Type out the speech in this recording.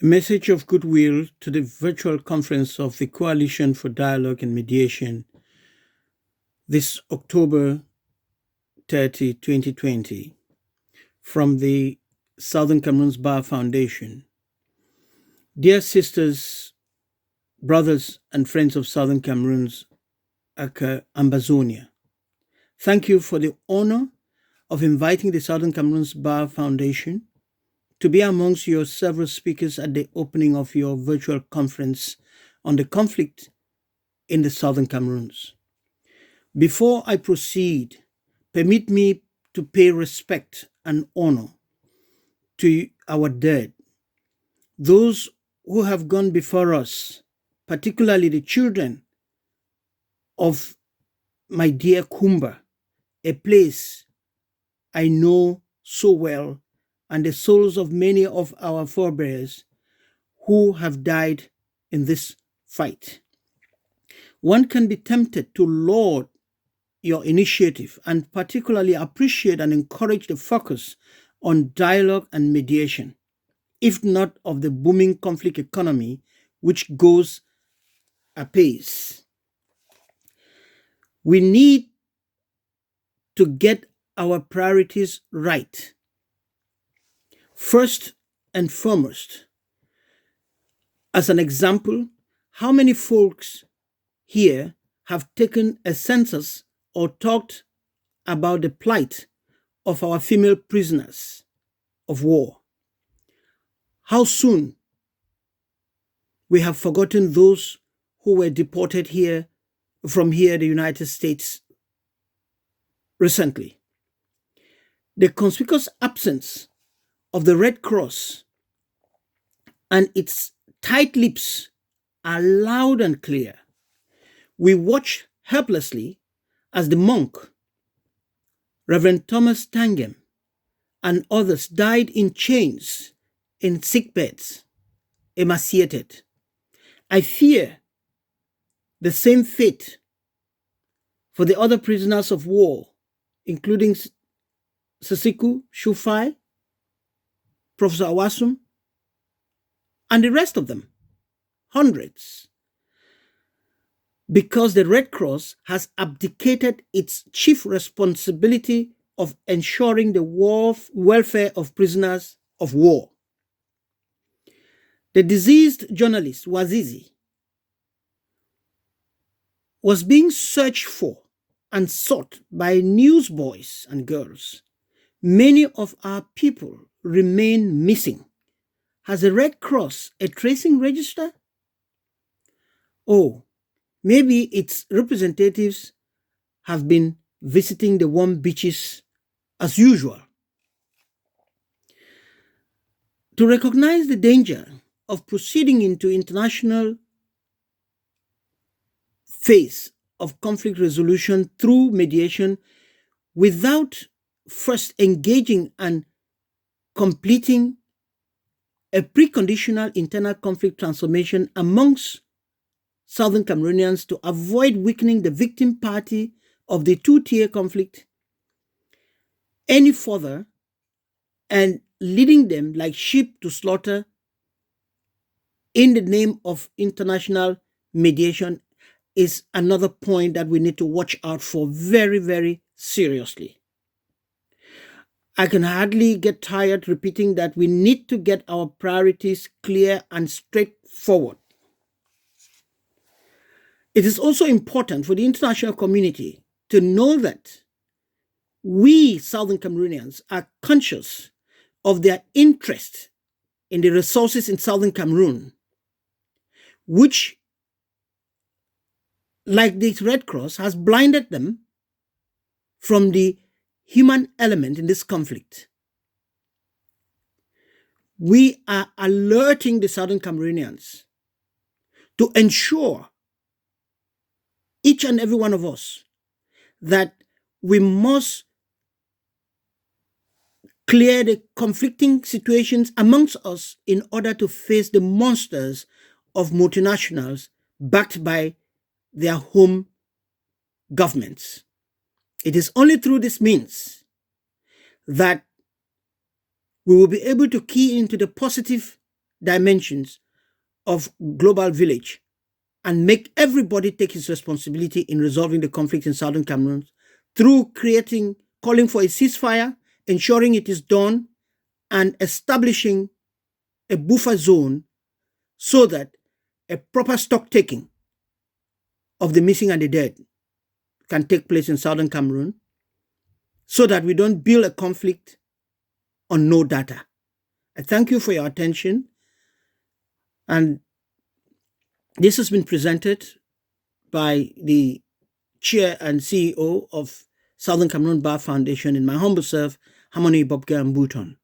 A message of goodwill to the virtual conference of the Coalition for Dialogue and Mediation this October 30, 2020, from the Southern Cameroon's Bar Foundation. Dear sisters, brothers, and friends of Southern Cameroon's Ambazonia, thank you for the honor of inviting the Southern Cameroon's Bar Foundation to be amongst your several speakers at the opening of your virtual conference on the conflict in the Southern Cameroons. Before I proceed, permit me to pay respect and honor to our dead, those who have gone before us, particularly the children of my dear Kumba, a place I know so well, and the souls of many of our forebears who have died in this fight. One can be tempted to laud your initiative and particularly appreciate and encourage the focus on dialogue and mediation, if not of the booming conflict economy which goes apace. We need to get our priorities right. First and foremost, as an example, how many folks here have taken a census or talked about the plight of our female prisoners of war? How soon we have forgotten those who were deported from the United States recently. The conspicuous absence of the Red Cross and its tight lips are loud and clear. We watch helplessly as the monk, Reverend Thomas Tangem, and others died in chains in sickbeds, emaciated. I fear the same fate for the other prisoners of war, including Sisiku Shufai, Professor Awasum, and the rest of them, hundreds, because the Red Cross has abdicated its chief responsibility of ensuring the welfare of prisoners of war. The deceased journalist Wazizi was being searched for and sought by newsboys and girls. Many of our people remain missing. Has the Red Cross a tracing register? Oh, maybe its representatives have been visiting the warm beaches as usual. To recognize the danger of proceeding into international phase of conflict resolution through mediation without first engaging and completing a preconditional internal conflict transformation amongst Southern Cameroonians to avoid weakening the victim party of the two-tier conflict any further and leading them like sheep to slaughter in the name of international mediation is another point that we need to watch out for very, very seriously. I can hardly get tired repeating that we need to get our priorities clear and straightforward. It is also important for the international community to know that we Southern Cameroonians are conscious of their interest in the resources in Southern Cameroon, which, like the Red Cross, has blinded them from the human element in this conflict. We are alerting the Southern Cameroonians to ensure, each and every one of us, that we must clear the conflicting situations amongst us in order to face the monsters of multinationals backed by their home governments. It is only through this means that we will be able to key into the positive dimensions of global village and make everybody take his responsibility in resolving the conflict in southern Cameroon through calling for a ceasefire, ensuring it is done, and establishing a buffer zone so that a proper stock taking of the missing and the dead can take place in southern Cameroon so that we don't build a conflict on no data. I thank you for your attention, and this has been presented by the Chair and CEO of Southern Cameroon Bar Foundation in my humble self, Harmony Bobke Mbuton.